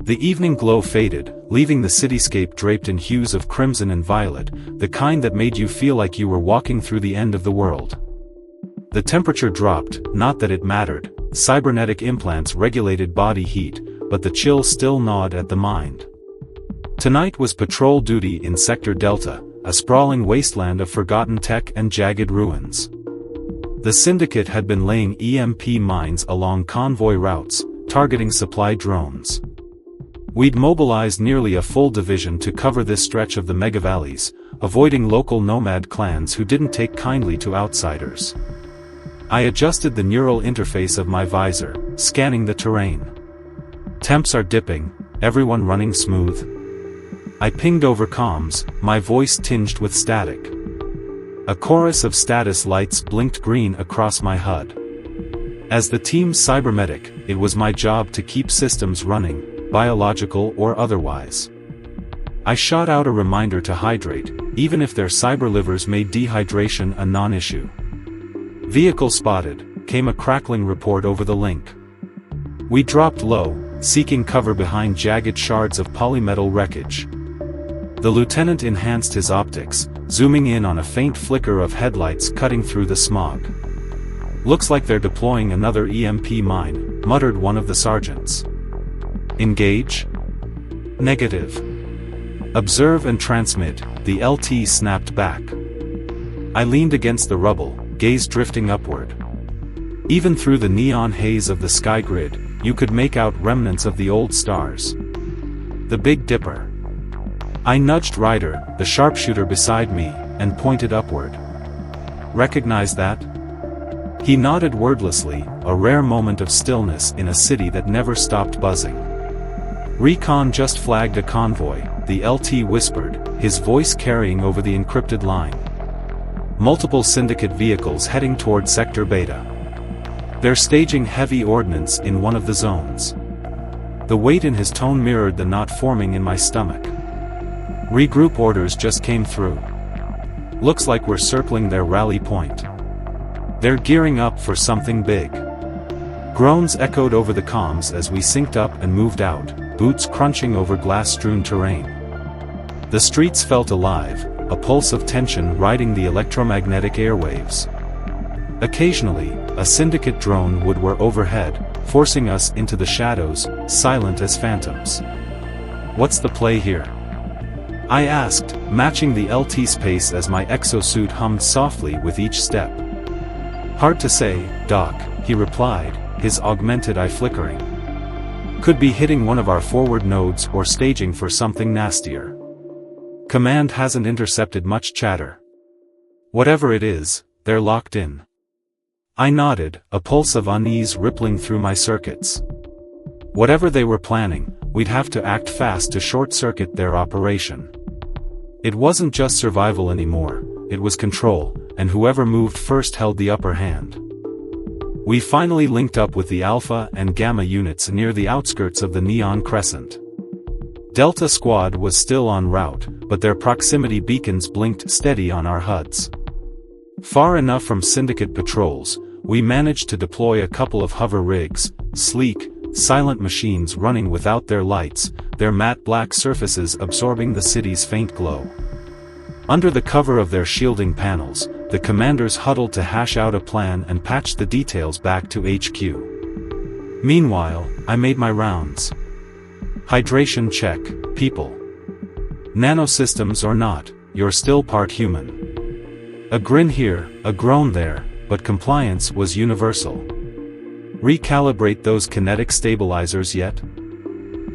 The evening glow faded, leaving the cityscape draped in hues of crimson and violet, the kind that made you feel like you were walking through the end of the world. The temperature dropped, not that it mattered. Cybernetic implants regulated body heat, but the chill still gnawed at the mind. Tonight was patrol duty in Sector Delta, a sprawling wasteland of forgotten tech and jagged ruins. The Syndicate had been laying EMP mines along convoy routes, targeting supply drones. We'd mobilized nearly a full division to cover this stretch of the megavalleys, avoiding local nomad clans who didn't take kindly to outsiders. I adjusted the neural interface of my visor, scanning the terrain. Temps are dipping, everyone running smooth. I pinged over comms, my voice tinged with static. A chorus of status lights blinked green across my HUD. As the team's cybermedic, it was my job to keep systems running, biological or otherwise. I shot out a reminder to hydrate, even if their cyber livers made dehydration a non-issue. Vehicle spotted, came a crackling report over the link. We dropped low, seeking cover behind jagged shards of polymetal wreckage. The lieutenant enhanced his optics, zooming in on a faint flicker of headlights cutting through the smog. "Looks like they're deploying another EMP mine," muttered one of the sergeants. "Engage?" "Negative." "Observe and transmit," the LT snapped back. I leaned against the rubble, gaze drifting upward. Even through the neon haze of the sky grid, you could make out remnants of the old stars. The Big Dipper. I nudged Ryder, the sharpshooter beside me, and pointed upward. "Recognize that?" He nodded wordlessly, a rare moment of stillness in a city that never stopped buzzing. "Recon just flagged a convoy," the LT whispered, his voice carrying over the encrypted line. "Multiple Syndicate vehicles heading toward Sector Beta. They're staging heavy ordnance in one of the zones." The weight in his tone mirrored the knot forming in my stomach. "Regroup orders just came through. Looks like we're circling their rally point. They're gearing up for something big." Groans echoed over the comms as we synced up and moved out, boots crunching over glass-strewn terrain. The streets felt alive, a pulse of tension riding the electromagnetic airwaves. Occasionally, a Syndicate drone would whir overhead, forcing us into the shadows, silent as phantoms. "What's the play here?" I asked, matching the LT's pace as my exosuit hummed softly with each step. "Hard to say, Doc," he replied, his augmented eye flickering. "Could be hitting one of our forward nodes or staging for something nastier. Command hasn't intercepted much chatter. Whatever it is, they're locked in." I nodded, a pulse of unease rippling through my circuits. Whatever they were planning, we'd have to act fast to short-circuit their operation. It wasn't just survival anymore, it was control, and whoever moved first held the upper hand. We finally linked up with the Alpha and Gamma units near the outskirts of the Neon Crescent. Delta Squad was still en route, but their proximity beacons blinked steady on our HUDs. Far enough from Syndicate patrols, we managed to deploy a couple of hover rigs, sleek, silent machines running without their lights, their matte black surfaces absorbing the city's faint glow. Under the cover of their shielding panels, the commanders huddled to hash out a plan and patch the details back to HQ. Meanwhile, I made my rounds. Hydration check, people. Nanosystems or not, you're still part human. A grin here, a groan there, but compliance was universal. Recalibrate those kinetic stabilizers yet?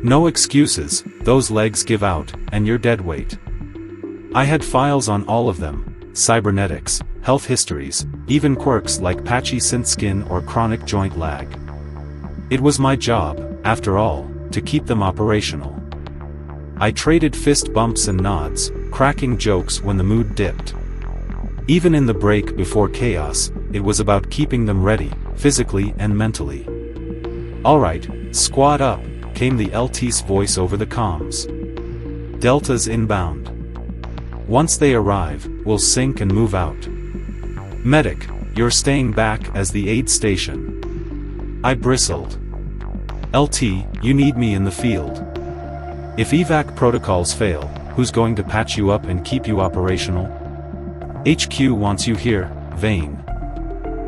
No excuses, those legs give out, and you're dead weight. I had files on all of them, cybernetics, health histories, even quirks like patchy synth skin or chronic joint lag. It was my job, after all, to keep them operational. I traded fist bumps and nods, cracking jokes when the mood dipped. Even in the break before chaos, it was about keeping them ready, physically and mentally. "Alright, squad up," came the LT's voice over the comms. "Delta's inbound. Once they arrive, we'll sync and move out. Medic, you're staying back as the aid station." I bristled. "LT, you need me in the field. If evac protocols fail, who's going to patch you up and keep you operational? HQ wants you here, Vane.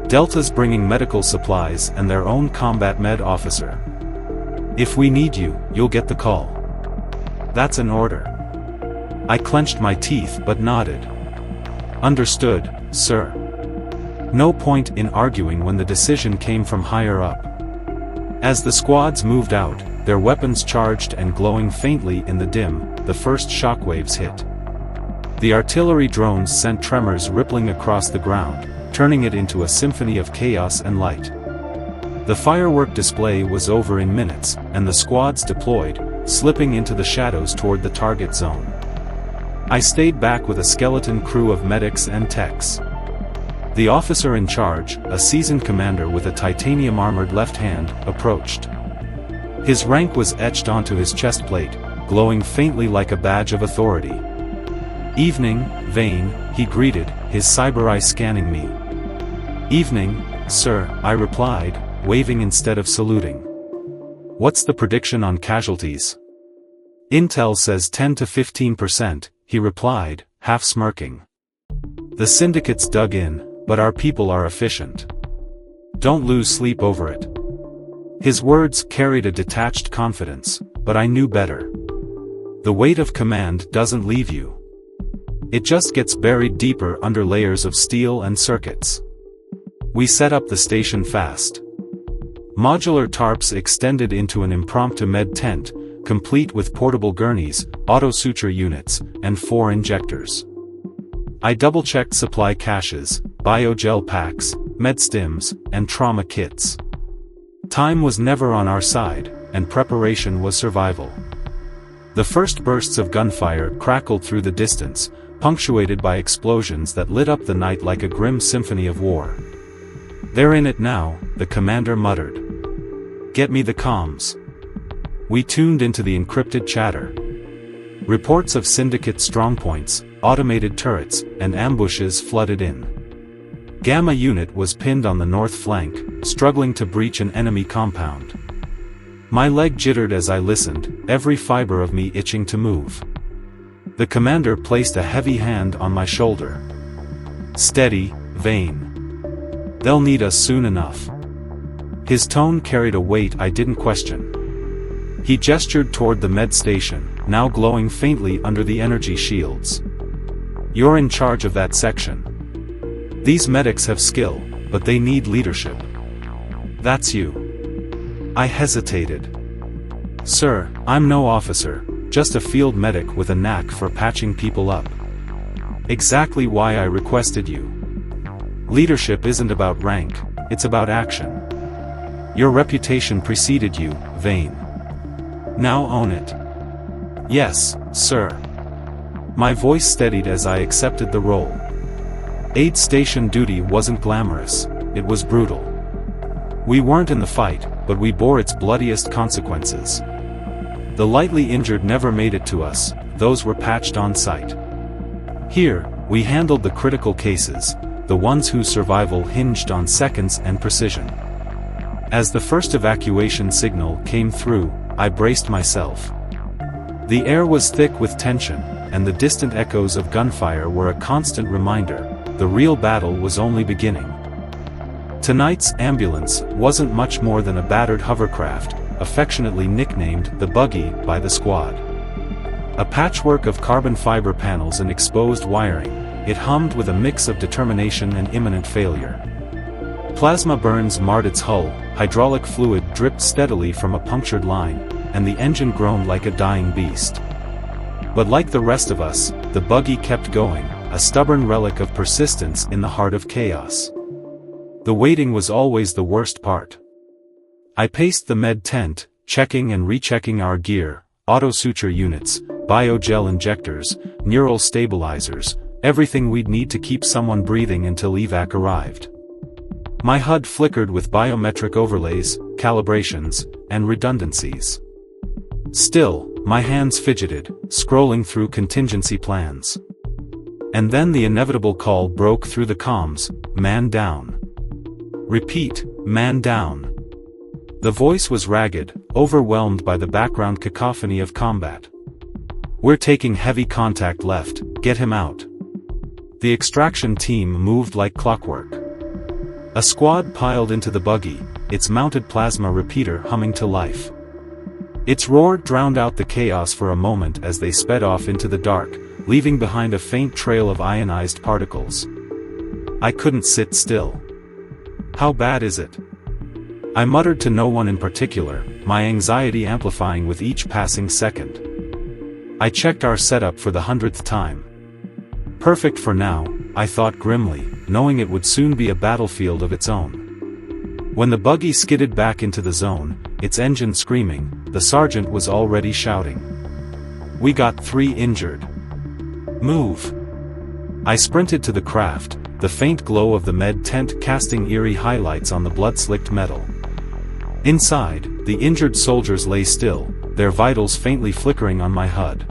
Delta's bringing medical supplies and their own combat med officer. If we need you, you'll get the call. That's an order. I clenched my teeth but nodded. Understood, sir. No point in arguing when the decision came from higher up. As the squads moved out, their weapons charged and glowing faintly in the dim, the first shockwaves hit. The artillery drones sent tremors rippling across the ground, turning it into a symphony of chaos and light. The firework display was over in minutes, and the squads deployed, slipping into the shadows toward the target zone. I stayed back with a skeleton crew of medics and techs. The officer in charge, a seasoned commander with a titanium-armored left hand, approached. His rank was etched onto his chest plate, glowing faintly like a badge of authority. "Evening, Vane," he greeted, his cyber eye scanning me. "Evening, sir," I replied, waving instead of saluting. "What's the prediction on casualties?" "Intel says 10 to 15%, he replied, half smirking. "The syndicate's dug in, but our people are efficient. Don't lose sleep over it." His words carried a detached confidence, but I knew better. The weight of command doesn't leave you. It just gets buried deeper under layers of steel and circuits. We set up the station fast. Modular tarps extended into an impromptu med tent, complete with portable gurneys, auto-suture units, and 4 injectors. I double-checked supply caches, biogel packs, medstims, and trauma kits. Time was never on our side, and preparation was survival. The first bursts of gunfire crackled through the distance, punctuated by explosions that lit up the night like a grim symphony of war. "They're in it now," the commander muttered. "Get me the comms." We tuned into the encrypted chatter. Reports of syndicate strongpoints, automated turrets, and ambushes flooded in. Gamma unit was pinned on the north flank, struggling to breach an enemy compound. My leg jittered as I listened, every fiber of me itching to move. The commander placed a heavy hand on my shoulder. "Steady, Vane. They'll need us soon enough." His tone carried a weight I didn't question. He gestured toward the med station, now glowing faintly under the energy shields. "You're in charge of that section. These medics have skill, but they need leadership. That's you." I hesitated. "Sir, I'm no officer, just a field medic with a knack for patching people up." "Exactly why I requested you. Leadership isn't about rank, it's about action. Your reputation preceded you, Vane. Now own it." "Yes, sir." My voice steadied as I accepted the role. Aid station duty wasn't glamorous, it was brutal. We weren't in the fight, but we bore its bloodiest consequences. The lightly injured never made it to us, those were patched on site. Here, we handled the critical cases, the ones whose survival hinged on seconds and precision. As the first evacuation signal came through, I braced myself. The air was thick with tension, and the distant echoes of gunfire were a constant reminder, the real battle was only beginning. Tonight's ambulance wasn't much more than a battered hovercraft, affectionately nicknamed the Buggy by the squad. A patchwork of carbon fiber panels and exposed wiring, it hummed with a mix of determination and imminent failure. Plasma burns marred its hull, hydraulic fluid dripped steadily from a punctured line, and the engine groaned like a dying beast. But like the rest of us, the Buggy kept going, a stubborn relic of persistence in the heart of chaos. The waiting was always the worst part. I paced the med tent, checking and rechecking our gear, auto-suture units, biogel injectors, neural stabilizers, everything we'd need to keep someone breathing until evac arrived. My HUD flickered with biometric overlays, calibrations, and redundancies. Still, my hands fidgeted, scrolling through contingency plans. And then the inevitable call broke through the comms, "Man down." "Repeat, man down." The voice was ragged, overwhelmed by the background cacophony of combat. "We're taking heavy contact left, get him out." The extraction team moved like clockwork. A squad piled into the buggy, its mounted plasma repeater humming to life. Its roar drowned out the chaos for a moment as they sped off into the dark, leaving behind a faint trail of ionized particles. I couldn't sit still. "How bad is it?" I muttered to no one in particular, my anxiety amplifying with each passing second. I checked our setup for the 100th time. Perfect for now, I thought grimly, knowing it would soon be a battlefield of its own. When the buggy skidded back into the zone, its engine screaming, the sergeant was already shouting. "We got 3 injured. Move." I sprinted to the craft, the faint glow of the med tent casting eerie highlights on the blood-slicked metal. Inside, the injured soldiers lay still, their vitals faintly flickering on my HUD.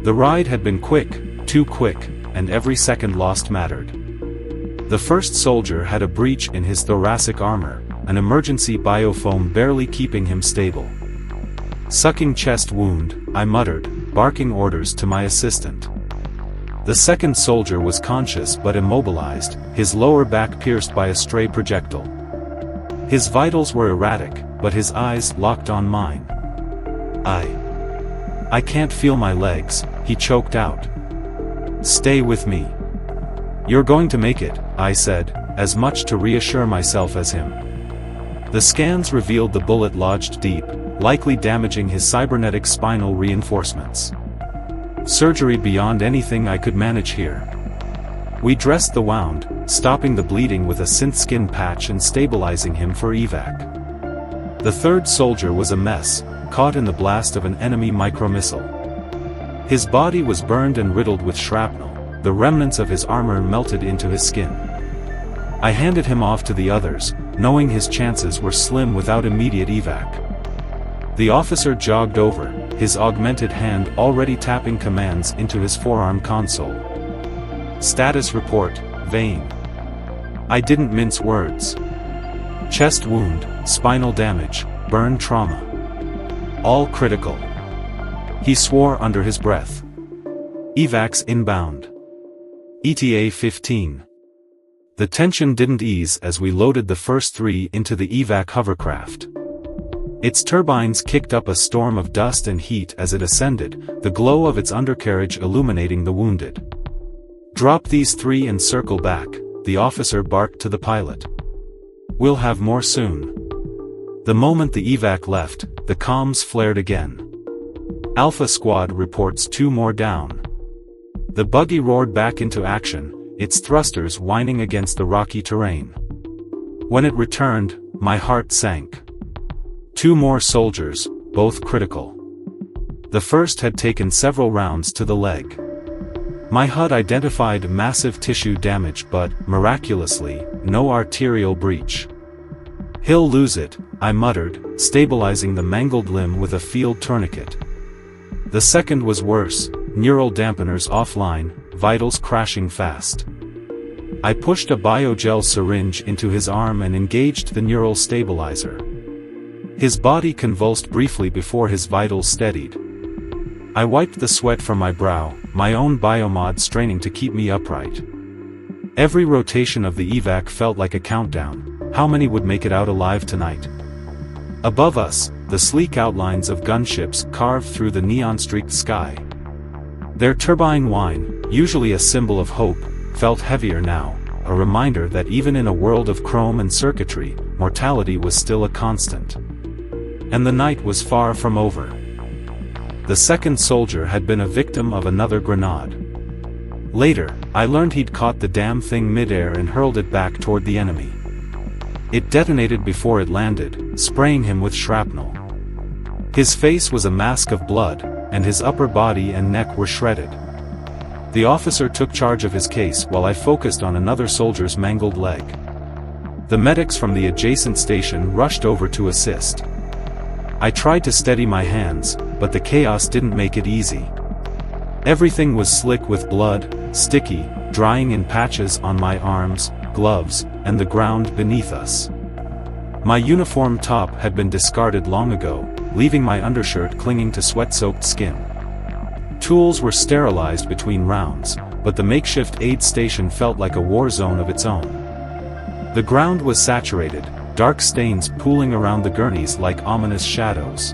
The ride had been quick, too quick, and every second lost mattered. The first soldier had a breach in his thoracic armor, an emergency biofoam barely keeping him stable. "Sucking chest wound," I muttered, barking orders to my assistant. The second soldier was conscious but immobilized, his lower back pierced by a stray projectile. His vitals were erratic, but his eyes locked on mine. I can't feel my legs," he choked out. "Stay with me. You're going to make it," I said, as much to reassure myself as him. The scans revealed the bullet lodged deep, likely damaging his cybernetic spinal reinforcements. Surgery beyond anything I could manage here. We dressed the wound, stopping the bleeding with a synth skin patch and stabilizing him for evac. The third soldier was a mess, caught in the blast of an enemy micromissile. His body was burned and riddled with shrapnel, the remnants of his armor melted into his skin. I handed him off to the others, knowing his chances were slim without immediate evac. The officer jogged over, his augmented hand already tapping commands into his forearm console. "Status report, Vane." I didn't mince words. "Chest wound, spinal damage, burn trauma. All critical." He swore under his breath. "Evacs inbound. ETA 15. The tension didn't ease as we loaded the first 3 into the evac hovercraft. Its turbines kicked up a storm of dust and heat as it ascended, the glow of its undercarriage illuminating the wounded. "Drop these 3 and circle back," the officer barked to the pilot. "We'll have more soon." The moment the evac left, the comms flared again. "Alpha Squad reports 2 more down." The buggy roared back into action, its thrusters whining against the rocky terrain. When it returned, my heart sank. 2 more soldiers, both critical. The first had taken several rounds to the leg. My HUD identified massive tissue damage but, miraculously, no arterial breach. "He'll lose it," I muttered, stabilizing the mangled limb with a field tourniquet. The second was worse, neural dampeners offline, vitals crashing fast. I pushed a biogel syringe into his arm and engaged the neural stabilizer. His body convulsed briefly before his vitals steadied. I wiped the sweat from my brow, my own biomod straining to keep me upright. Every rotation of the evac felt like a countdown. How many would make it out alive tonight? Above us, the sleek outlines of gunships carved through the neon-streaked sky. Their turbine whine, usually a symbol of hope, felt heavier now, a reminder that even in a world of chrome and circuitry, mortality was still a constant. And the night was far from over. The second soldier had been a victim of another grenade. Later, I learned he'd caught the damn thing midair and hurled it back toward the enemy. It detonated before it landed, spraying him with shrapnel. His face was a mask of blood, and his upper body and neck were shredded. The officer took charge of his case while I focused on another soldier's mangled leg. The medics from the adjacent station rushed over to assist. I tried to steady my hands, but the chaos didn't make it easy. Everything was slick with blood, sticky, drying in patches on my arms, gloves, and the ground beneath us. My uniform top had been discarded long ago, leaving my undershirt clinging to sweat-soaked skin. tools were sterilized between rounds, but the makeshift aid station felt like a war zone of its own. The ground was saturated, dark stains pooling around the gurneys like ominous shadows.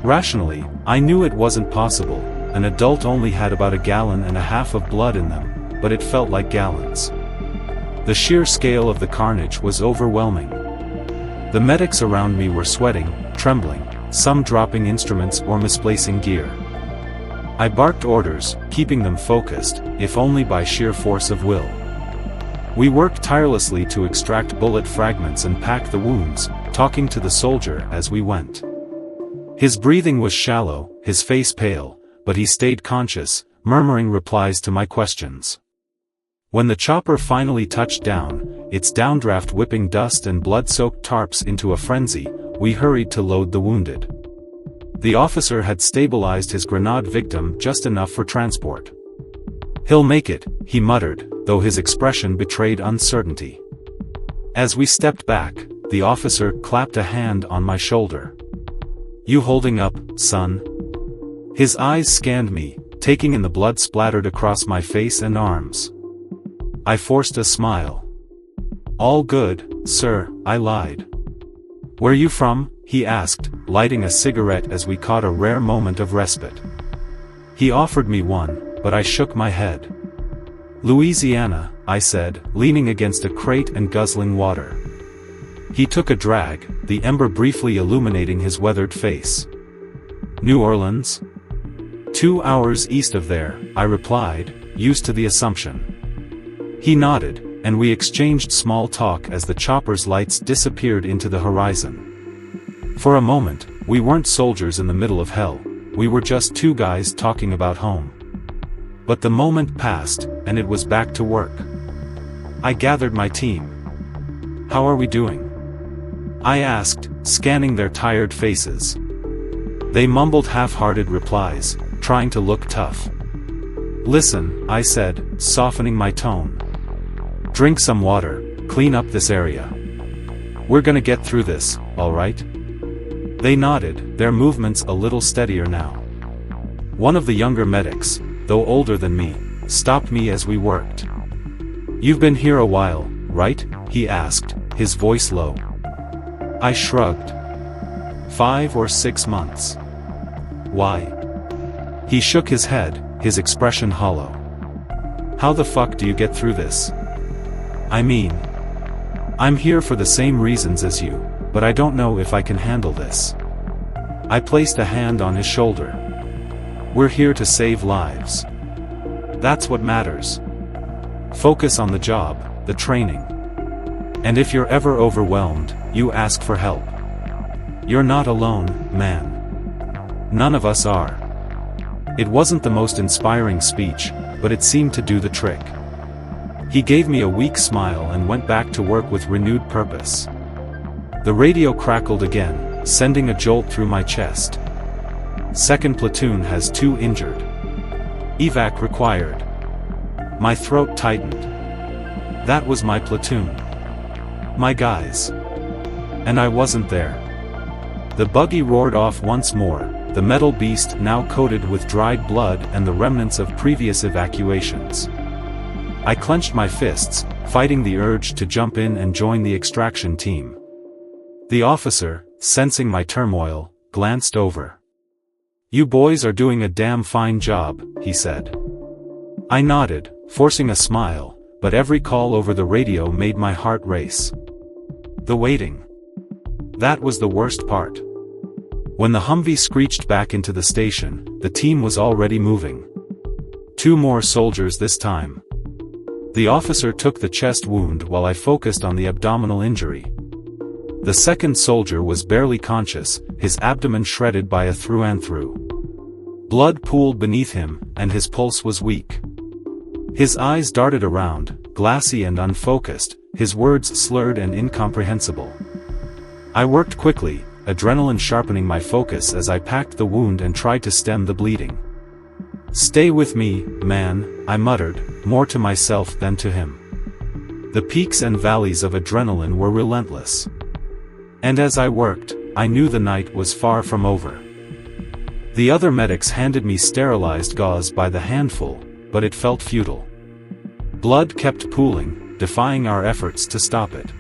Rationally, I knew it wasn't possible. An adult only had about 1.5 gallons of blood in them, but it felt like gallons. The sheer scale of the carnage was overwhelming. The medics around me were sweating, trembling, some dropping instruments or misplacing gear. I barked orders, keeping them focused, if only by sheer force of will. We worked tirelessly to extract bullet fragments and pack the wounds, talking to the soldier as we went. His breathing was shallow, his face pale, but he stayed conscious, murmuring replies to my questions. When the chopper finally touched down, its downdraft whipping dust and blood-soaked tarps into a frenzy, we hurried to load the wounded. The officer had stabilized his grenade victim just enough for transport. "He'll make it," he muttered, though his expression betrayed uncertainty. As we stepped back, the officer clapped a hand on my shoulder. "You holding up, son?" His eyes scanned me, taking in the blood splattered across my face and arms. I forced a smile. "All good, sir," I lied. "Where you from?" he asked, lighting a cigarette as we caught a rare moment of respite. He offered me one, but I shook my head. "Louisiana," I said, leaning against a crate and guzzling water. He took a drag, the ember briefly illuminating his weathered face. "New Orleans?" 2 hours east of there," I replied, used to the assumption. He nodded, and we exchanged small talk as the chopper's lights disappeared into the horizon. For a moment, we weren't soldiers in the middle of hell, we were just two guys talking about home. But the moment passed, and it was back to work. I gathered my team. "How are we doing?" I asked, scanning their tired faces. They mumbled half-hearted replies, trying to look tough. "Listen," I said, softening my tone. "Drink some water, clean up this area. We're gonna get through this, all right?" They nodded, their movements a little steadier now. One of the younger medics, though older than me, stopped me as we worked. "You've been here a while, right?" he asked, his voice low. I shrugged. 5 or 6 months. "Why?" He shook his head, his expression hollow. "How the fuck do you get through this? I mean, I'm here for the same reasons as you, but I don't know if I can handle this." I placed a hand on his shoulder. "We're here to save lives. That's what matters. Focus on the job, the training. And if you're ever overwhelmed, you ask for help. You're not alone, man. None of us are." It wasn't the most inspiring speech, but it seemed to do the trick. He gave me a weak smile and went back to work with renewed purpose. The radio crackled again, sending a jolt through my chest. "Second platoon has 2 injured. Evac required." My throat tightened. That was my platoon. My guys. And I wasn't there. The buggy roared off once more, the metal beast now coated with dried blood and the remnants of previous evacuations. I clenched my fists, fighting the urge to jump in and join the extraction team. The officer, sensing my turmoil, glanced over. "You boys are doing a damn fine job," he said. I nodded, forcing a smile, but every call over the radio made my heart race. The waiting. That was the worst part. When the Humvee screeched back into the station, the team was already moving. 2 more soldiers this time. The officer took the chest wound while I focused on the abdominal injury. The second soldier was barely conscious, his abdomen shredded by a through-and-through. Blood pooled beneath him, and his pulse was weak. His eyes darted around, glassy and unfocused, his words slurred and incomprehensible. I worked quickly, adrenaline sharpening my focus as I packed the wound and tried to stem the bleeding. "Stay with me, man," I muttered, more to myself than to him. The peaks and valleys of adrenaline were relentless. And as I worked, I knew the night was far from over. The other medics handed me sterilized gauze by the handful, but it felt futile. Blood kept pooling, defying our efforts to stop it.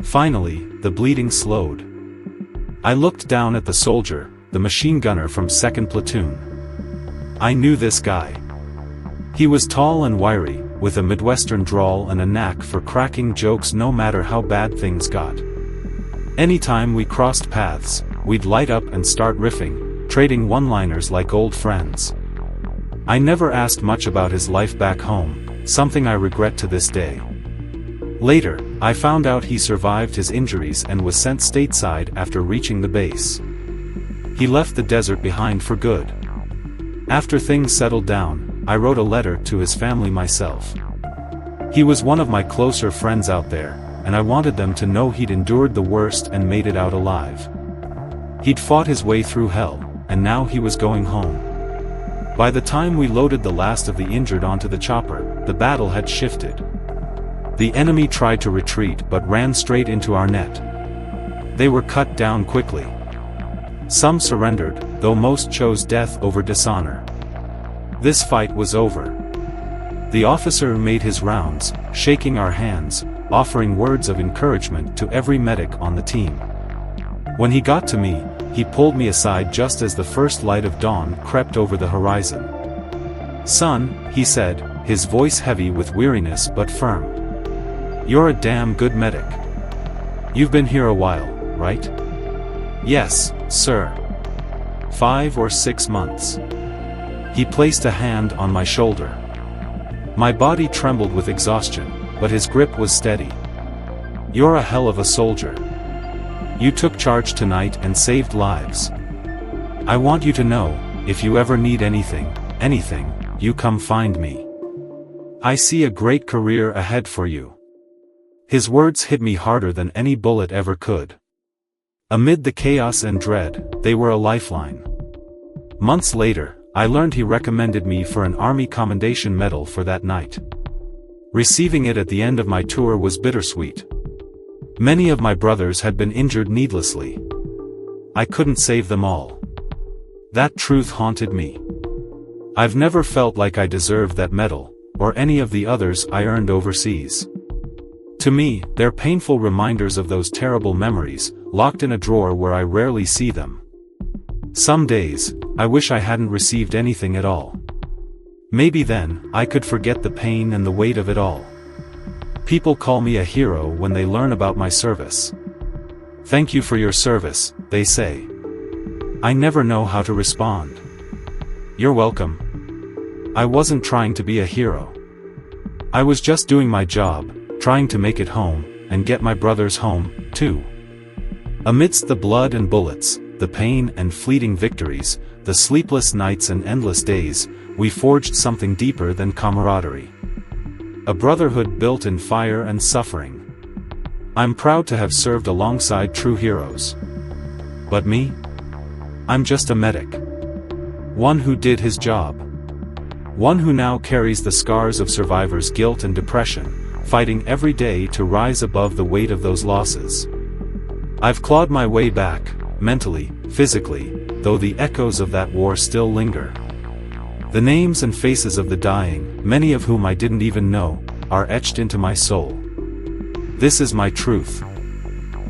Finally, the bleeding slowed. I looked down at the soldier, the machine gunner from 2nd Platoon. I knew this guy. He was tall and wiry, with a Midwestern drawl and a knack for cracking jokes no matter how bad things got. Anytime we crossed paths, we'd light up and start riffing, trading one-liners like old friends. I never asked much about his life back home, something I regret to this day. Later, I found out he survived his injuries and was sent stateside after reaching the base. He left the desert behind for good. After things settled down, I wrote a letter to his family myself. He was one of my closer friends out there, and I wanted them to know he'd endured the worst and made it out alive. He'd fought his way through hell, and now he was going home. By the time we loaded the last of the injured onto the chopper, the battle had shifted. The enemy tried to retreat but ran straight into our net. They were cut down quickly. Some surrendered, though most chose death over dishonor. This fight was over. The officer made his rounds, shaking our hands, offering words of encouragement to every medic on the team. When he got to me, he pulled me aside just as the first light of dawn crept over the horizon. "Son," he said, his voice heavy with weariness but firm. "You're a damn good medic. You've been here a while, right?" "Yes, sir. 5 or 6 months." He placed a hand on my shoulder. My body trembled with exhaustion, but his grip was steady. "You're a hell of a soldier. You took charge tonight and saved lives. I want you to know, if you ever need anything, you come find me. I see a great career ahead for you." His words hit me harder than any bullet ever could. Amid the chaos and dread, they were a lifeline. Months later, I learned he recommended me for an Army Commendation Medal for that night. Receiving it at the end of my tour was bittersweet. Many of my brothers had been injured needlessly. I couldn't save them all. That truth haunted me. I've never felt like I deserved that medal, or any of the others I earned overseas. To me, they're painful reminders of those terrible memories, locked in a drawer where I rarely see them. Some days, I wish I hadn't received anything at all. Maybe then, I could forget the pain and the weight of it all. People call me a hero when they learn about my service. "Thank you for your service," they say. I never know how to respond. "You're welcome." I wasn't trying to be a hero. I was just doing my job, trying to make it home, and get my brothers home, too. Amidst the blood and bullets, the pain and fleeting victories, the sleepless nights and endless days, we forged something deeper than camaraderie. A brotherhood built in fire and suffering. I'm proud to have served alongside true heroes. But me? I'm just a medic. One who did his job. One who now carries the scars of survivors' guilt and depression, fighting every day to rise above the weight of those losses. I've clawed my way back, mentally, physically, though the echoes of that war still linger. The names and faces of the dying, many of whom I didn't even know, are etched into my soul. This is my truth.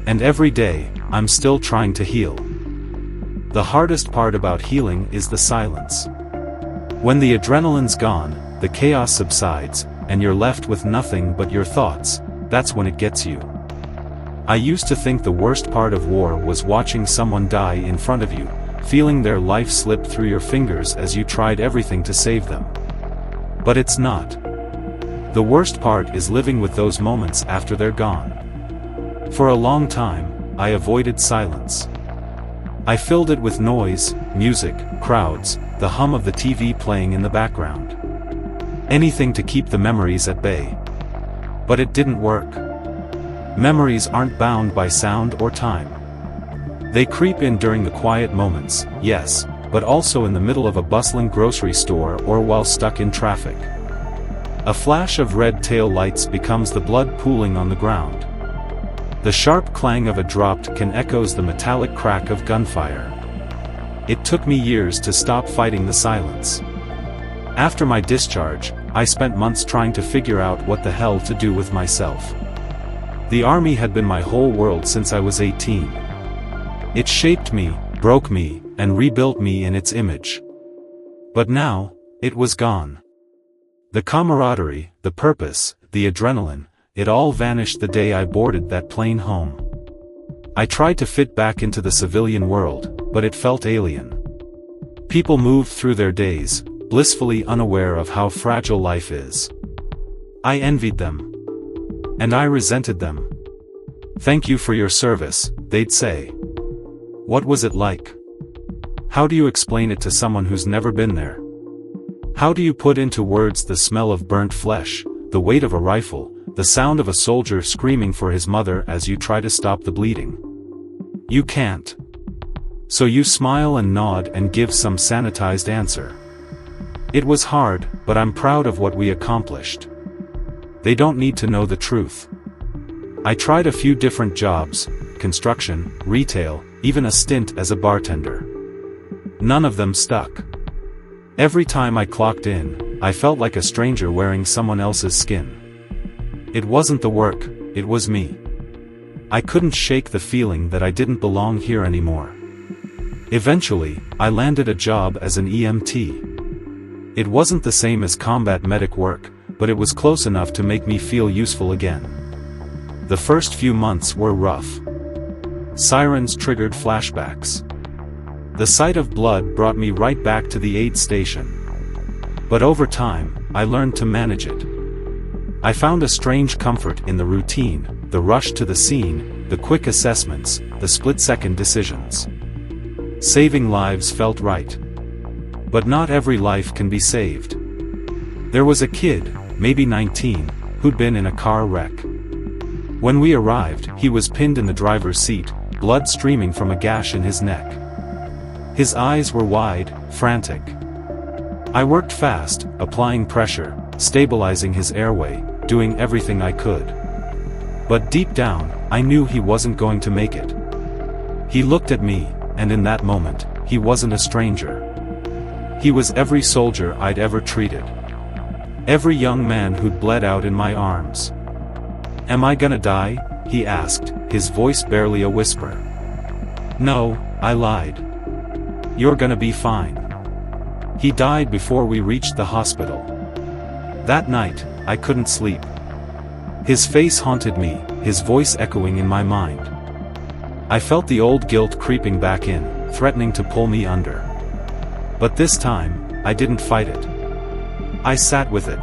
And every day, I'm still trying to heal. The hardest part about healing is the silence. When the adrenaline's gone, the chaos subsides, and you're left with nothing but your thoughts, that's when it gets you. I used to think the worst part of war was watching someone die in front of you, feeling their life slip through your fingers as you tried everything to save them. But it's not. The worst part is living with those moments after they're gone. For a long time, I avoided silence. I filled it with noise, music, crowds, the hum of the TV playing in the background. Anything to keep the memories at bay. But it didn't work. Memories aren't bound by sound or time. They creep in during the quiet moments, yes, but also in the middle of a bustling grocery store or while stuck in traffic. A flash of red tail lights becomes the blood pooling on the ground. The sharp clang of a dropped can echoes the metallic crack of gunfire. It took me years to stop fighting the silence. After my discharge, I spent months trying to figure out what the hell to do with myself. The army had been my whole world since I was 18. It shaped me, broke me, and rebuilt me in its image. But now, it was gone. The camaraderie, the purpose, the adrenaline, it all vanished the day I boarded that plane home. I tried to fit back into the civilian world, but it felt alien. People moved through their days, blissfully unaware of how fragile life is. I envied them. And I resented them. "Thank you for your service," they'd say. What was it like? How do you explain it to someone who's never been there? How do you put into words the smell of burnt flesh, the weight of a rifle, the sound of a soldier screaming for his mother as you try to stop the bleeding? You can't. So you smile and nod and give some sanitized answer. It was hard, but I'm proud of what we accomplished. They don't need to know the truth. I tried a few different jobs, construction, retail, even a stint as a bartender. None of them stuck. Every time I clocked in, I felt like a stranger wearing someone else's skin. It wasn't the work, it was me. I couldn't shake the feeling that I didn't belong here anymore. Eventually, I landed a job as an EMT. It wasn't the same as combat medic work, but it was close enough to make me feel useful again. The first few months were rough. Sirens triggered flashbacks. The sight of blood brought me right back to the aid station. But over time, I learned to manage it. I found a strange comfort in the routine, the rush to the scene, the quick assessments, the split-second decisions. Saving lives felt right. But not every life can be saved. There was a kid, maybe 19, who'd been in a car wreck. When we arrived, he was pinned in the driver's seat, blood streaming from a gash in his neck. His eyes were wide, frantic. I worked fast, applying pressure, stabilizing his airway, doing everything I could. But deep down, I knew he wasn't going to make it. He looked at me, and in that moment, he wasn't a stranger. He was every soldier I'd ever treated. Every young man who'd bled out in my arms. "Am I gonna die?" he asked, his voice barely a whisper. "No," I lied. "You're gonna be fine." He died before we reached the hospital. That night, I couldn't sleep. His face haunted me, his voice echoing in my mind. I felt the old guilt creeping back in, threatening to pull me under. But this time, I didn't fight it. I sat with it.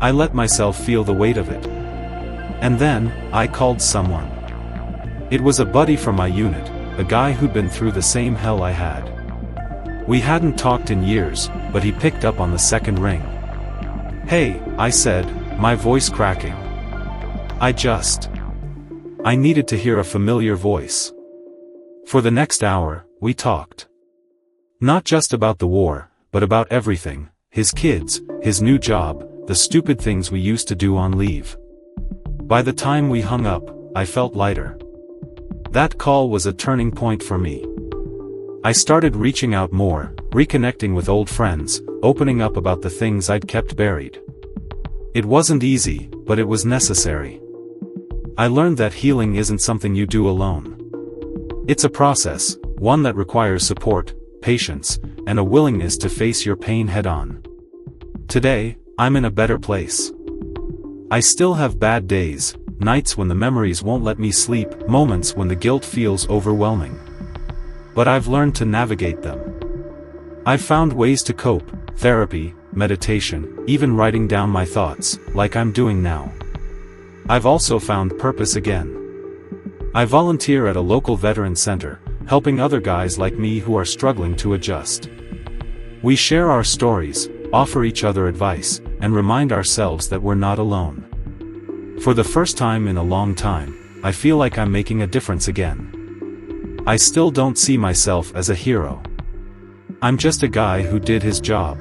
I let myself feel the weight of it. And then, I called someone. It was a buddy from my unit, a guy who'd been through the same hell I had. We hadn't talked in years, but he picked up on the second ring. "Hey," I said, my voice cracking. I needed to hear a familiar voice. For the next hour, we talked. Not just about the war, but about everything, his kids, his new job, the stupid things we used to do on leave. By the time we hung up, I felt lighter. That call was a turning point for me. I started reaching out more, reconnecting with old friends, opening up about the things I'd kept buried. It wasn't easy, but it was necessary. I learned that healing isn't something you do alone. It's a process, one that requires support, patience, and a willingness to face your pain head-on. Today, I'm in a better place. I still have bad days, nights when the memories won't let me sleep, moments when the guilt feels overwhelming. But I've learned to navigate them. I've found ways to cope, therapy, meditation, even writing down my thoughts, like I'm doing now. I've also found purpose again. I volunteer at a local veteran center, helping other guys like me who are struggling to adjust. We share our stories, offer each other advice, and remind ourselves that we're not alone. For the first time in a long time, I feel like I'm making a difference again. I still don't see myself as a hero. I'm just a guy who did his job.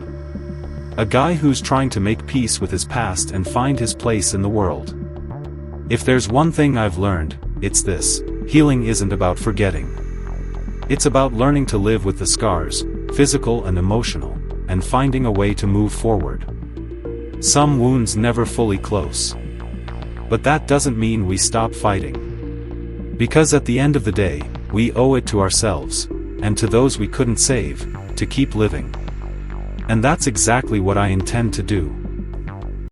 A guy who's trying to make peace with his past and find his place in the world. If there's one thing I've learned, it's this: healing isn't about forgetting. It's about learning to live with the scars, physical and emotional, and finding a way to move forward. Some wounds never fully close. But that doesn't mean we stop fighting. Because at the end of the day, we owe it to ourselves, and to those we couldn't save, to keep living. And that's exactly what I intend to do.